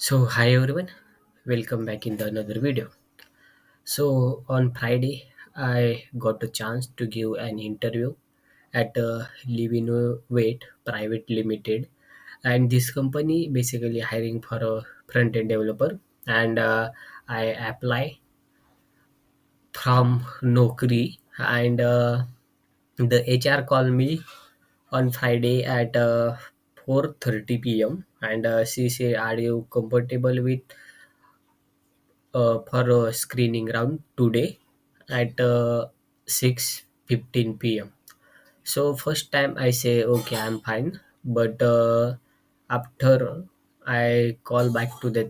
So hi everyone, welcome back in the another video. So on Friday, I got a chance to give an interview at Livinnovate Private Limited, and this company basically hiring for a front-end developer, and I apply from Nokri, and the HR called me on Friday at 4:30 p.m. and she said, "Are you comfortable with for a screening round today at 6:15 p.m." So first time I say okay, I'm fine, but after I call back to the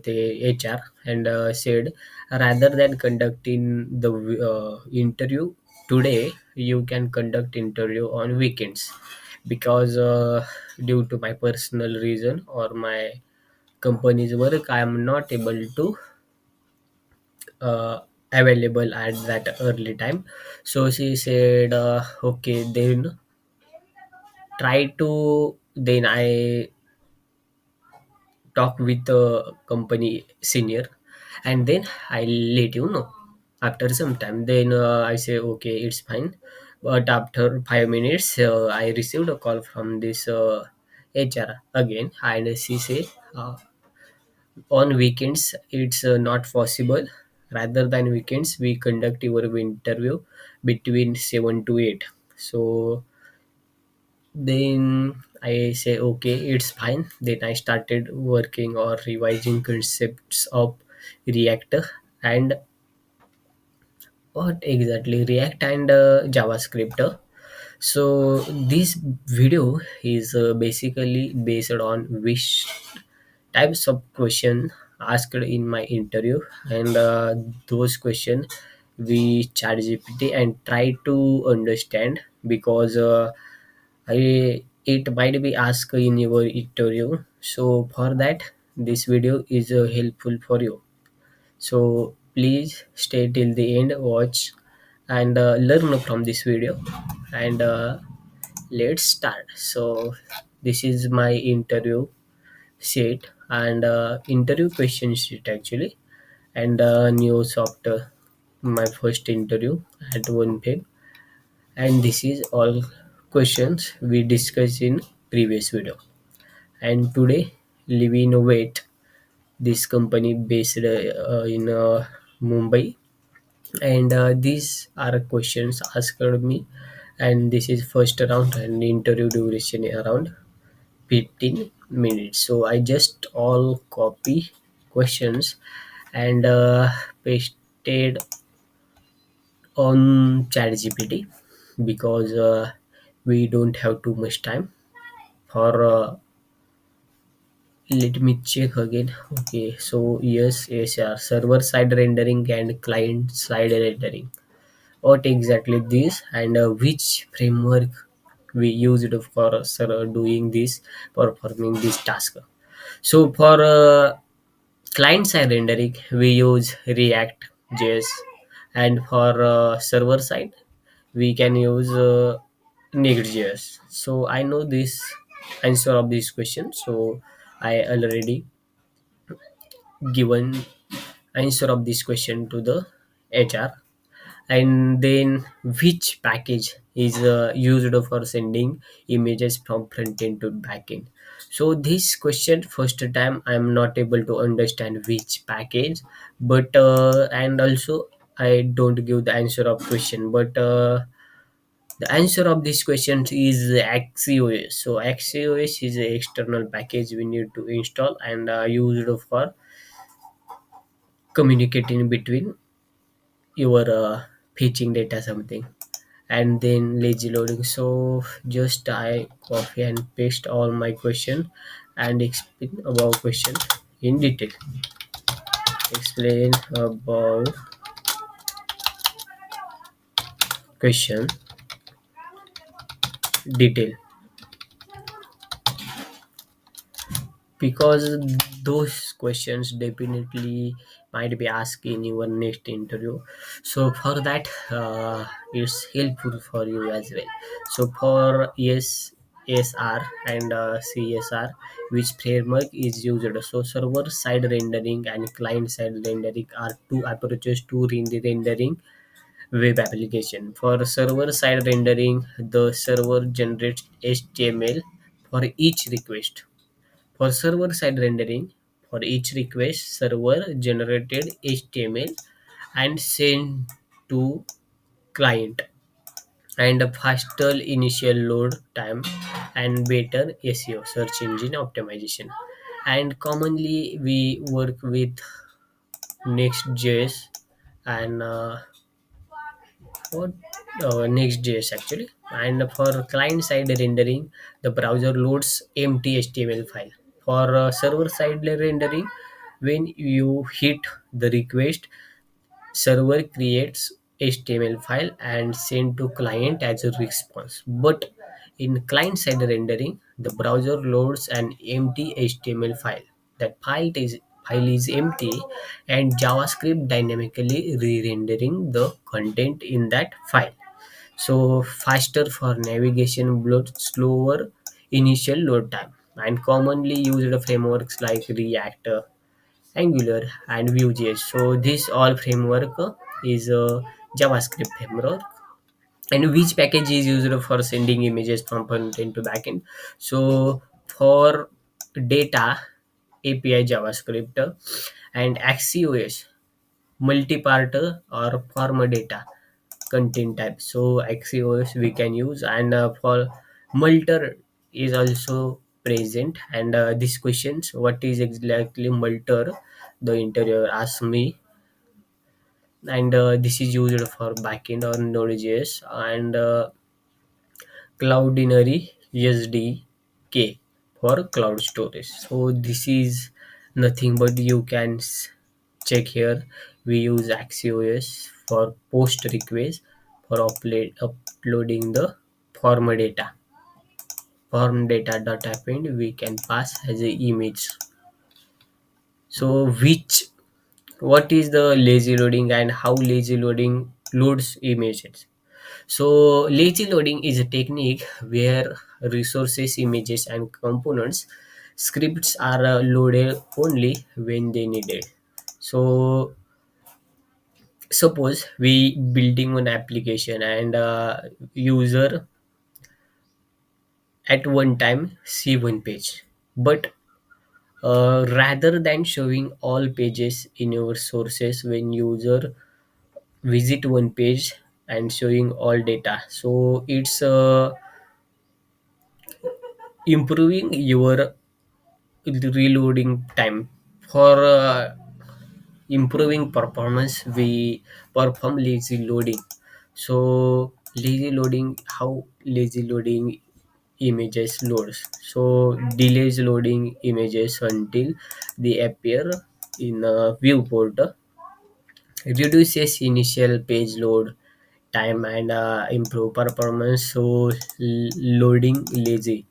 HR and said rather than conducting the interview today, you can conduct interview on weekends because due to my personal reason or my company's work, I am not able to uh, available at that early time. So she said okay, then try to, then I talk with the company senior and then I'll let you know after some time. Then I say okay, it's fine, but after 5 minutes I received a call from this HR again, and she say on weekends it's not possible. Rather than weekends, we conduct your interview between 7 to 8. So then I say okay, it's fine. Then I started working or revising concepts of React and what exactly React and JavaScript. So this video is basically based on which types of question asked in my interview, and those question we chat GPT and try to understand because I it might be asked in your interview. So for that, this video is helpful for you. So please stay till the end, watch and learn from this video, and let's start. So this is my interview sheet and interview question sheet actually, and news after my first interview at 1 page, and this is all questions we discussed in previous video. And today Livinnovate, this company based in Mumbai, and these are questions asked me, and this is first round and interview duration around 15 minutes. So I just all copy questions and pasted on ChatGPT because we don't have too much time for let me check again. Okay, so yes, yeah, server side rendering and client side rendering, what exactly this, and which framework we used for doing this, performing this task. So for client side rendering we use react.js, and for server side we can use next.js. So I know this answer of this question, so I already given answer of this question to the HR. And then which package is used for sending images from front end to back end. So this question first time I'm not able to understand which package, but and also I don't give the answer of question, but the answer of this question is XCOS. So XCOS is an external package we need to install and used for communicating between your fetching data something. And then lazy loading, so just I copy and paste all my question and explain about question in detail. Explain about question detail because those questions definitely might be asked in your next interview. So for that it's helpful for you as well. So for yes, SR and CSR, which framework is used. So server side rendering and client side rendering are two approaches to rendering web application. For server side rendering, the server generates HTML for each request. For server side rendering, for each request, server generated HTML and sent to client, and a faster initial load time and better SEO, search engine optimization. And commonly we work with Next.js and what Next.js actually. And for client side rendering, the browser loads empty HTML file. For server side rendering, when you hit the request, server creates HTML file and send to client as a response. But in client side rendering, the browser loads an empty HTML file. That file is empty, and JavaScript dynamically re-rendering the content in that file. So faster for navigation, but slower initial load time. And commonly used frameworks like React, Angular, and Vue.js. So this all framework is a JavaScript framework, and which package is used for sending images from front end to backend. So for data API JavaScript, and Axios multi-part or form data content type. So Axios we can use, and for multer is also present. And these questions, what is exactly multer, the interviewer asked me. And this is used for backend or Node.js, and Cloudinary SDK for cloud storage. So this is nothing but you can check here. We use Axios for post request, for uploading the form data. Form data dot append we can pass as a image. So which what is the lazy loading and how lazy loading loads images? So lazy loading is a technique where resources, images, and components scripts are loaded only when they needed. So suppose we building an application, and user at one time see one page, but rather than showing all pages in your sources when user visit one page and showing all data, so it's improving your reloading time. For improving performance, we perform lazy loading. So lazy loading, how lazy loading images loads? So delays loading images until they appear in a viewport, reduces initial page load time, and improve performance. So loading lazy,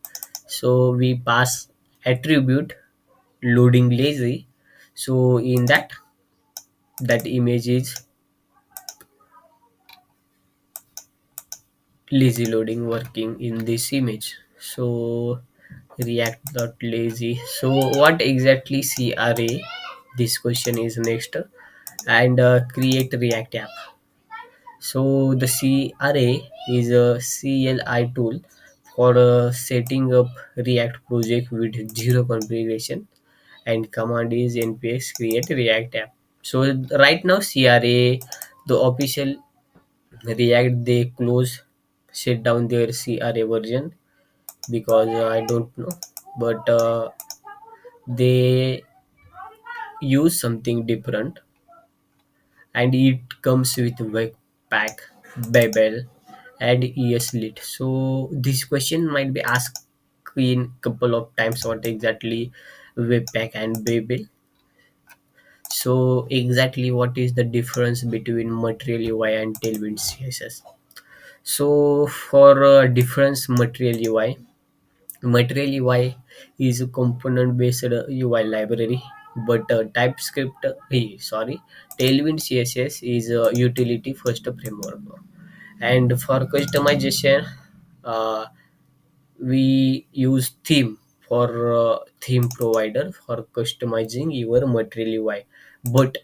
so we pass attribute loading lazy. So in that image is lazy loading working in this image. So react.lazy, so what exactly CRA, this question is next. And create react app. So the CRA is a CLI tool for setting up React project with zero configuration, and command is npx create react app. So right now CRA, the official React, they close shut down their CRA version, because I don't know, but they use something different, and it comes with webpack, babel, and eslit. So this question might be asked in couple of times, what exactly webpack and babel. So exactly what is the difference between material UI and tailwind css? So for difference, material UI is a component based UI library, but sorry, tailwind css is a utility first framework. And for customization, uh, We use theme for theme provider for customizing your material UI, but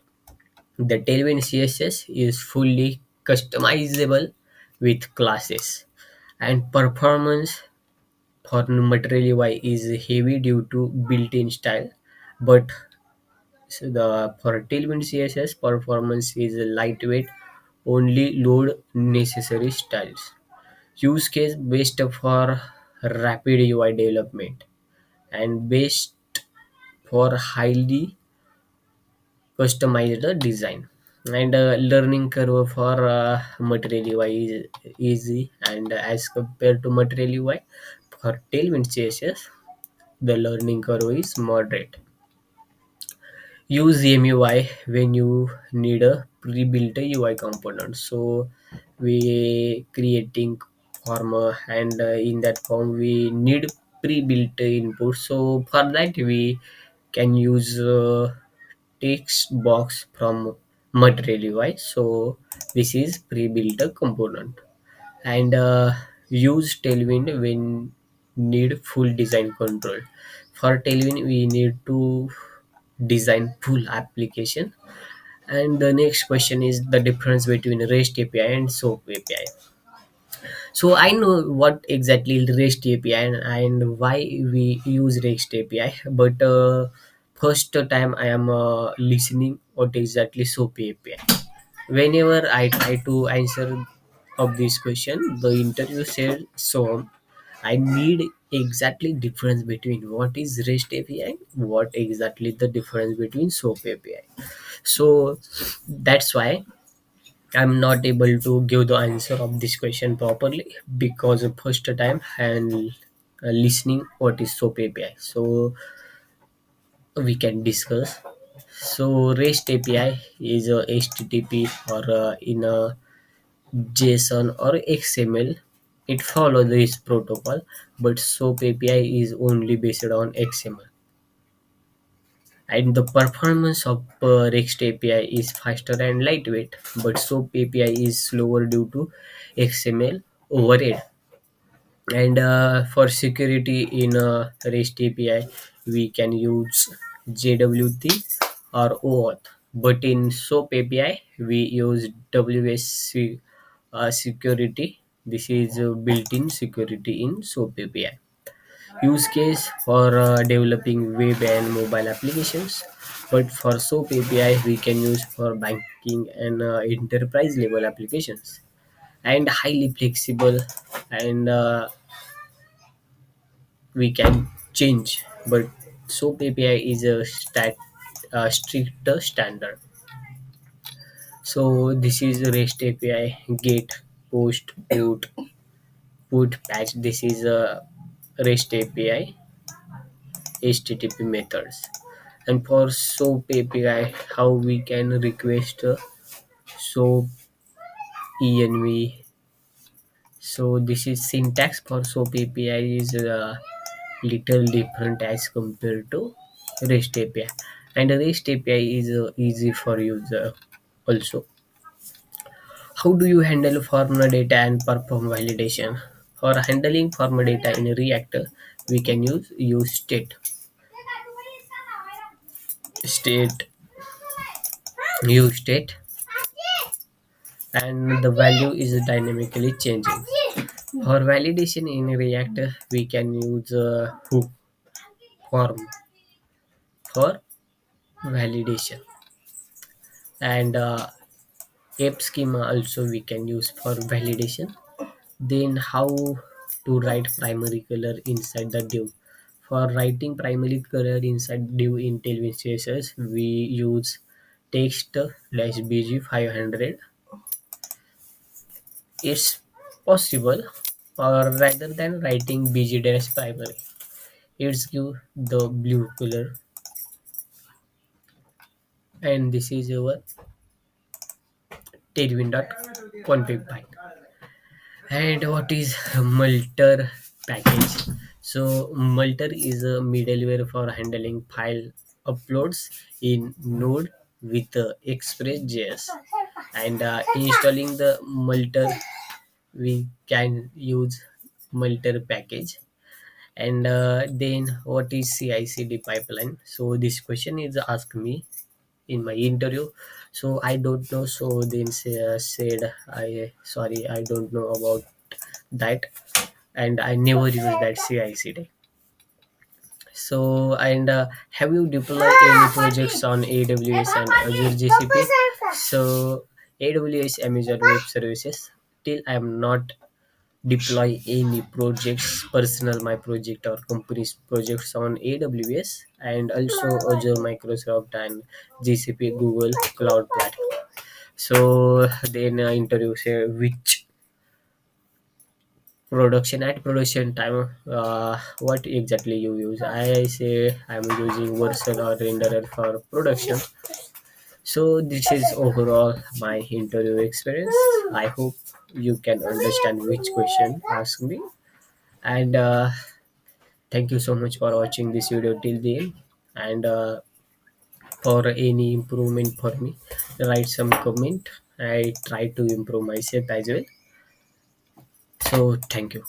the Tailwind CSS is fully customizable with classes, and performance for material UI is heavy due to built-in style, but the for Tailwind CSS performance is lightweight, only load necessary styles. Use case based for rapid UI development and based for highly customized design. And learning curve for material UI is easy, and as compared to material UI for Tailwind CSS, the learning curve is moderate. Use MUI when you need a pre-built UI component. So we creating form, and in that form we need pre-built input. So for that we can use text box from material UI. So this is pre-built component, and use Tailwind when need full design control. For Tailwind we need to design full application. And the next question is the difference between REST API and SOAP API. So I know what exactly is REST API, and why we use REST API, but first time I am listening what exactly SOAP API. Whenever I try to answer of this question, the interview said so. I need exactly difference between what is REST API, what exactly the difference between SOAP API. So that's why I'm not able to give the answer of this question properly, because of first time and listening what is SOAP API. So we can discuss. So REST API is a HTTP or in a JSON or XML. It follows this protocol, but SOAP API is only based on XML. And the performance of REST API is faster and lightweight, but SOAP API is slower due to XML overhead. And for security in REST API, we can use JWT or OAuth. But in SOAP API, we use WSC security. This is built-in security in SOAP API. Use case for developing web and mobile applications. But for SOAP API, we can use for banking and enterprise level applications, and highly flexible, and we can change. But SOAP API is a stricter standard. So this is a REST API: get, post, put, patch. This is a REST API HTTP methods. And for SOAP API, how we can request SOAP env. So this is syntax for SOAP API is little different as compared to REST API, and REST API is easy for user also. How do you handle form data and perform validation? For handling form data in React, we can use state use state, and the value is dynamically changing. For validation in React, we can use hook form for validation, and app schema also we can use for validation. Then how to write primary color inside the div? For writing primary color inside div in Tailwind CSS, we use text dash bg 500. It's possible, or rather than writing bg dash primary, it's give the blue color. And this is our tailwind.config file. And what is Multer package? So Multer is a middleware for handling file uploads in Node with Express.js. And installing the Multer, we can use Multer package. And then what is CI/CD pipeline? So this question is asked me in my interview. So I don't know. So then said, I sorry, I don't know about that, and I never use that CI/CD. So, and have you deployed any projects on AWS and Azure GCP? So, AWS Amazon Web Services. Till I am not deploy any projects, personal my project or company's projects on AWS, and also Azure, Microsoft, and GCP, Google Cloud Platform. So then interview say which production at production time, what exactly you use. I say I'm using version or renderer for production. So this is overall my interview experience. I hope you can understand which question ask me. And thank you so much for watching this video till the end. And for any improvement for me, write some comment. I try to improve myself as well. So thank you.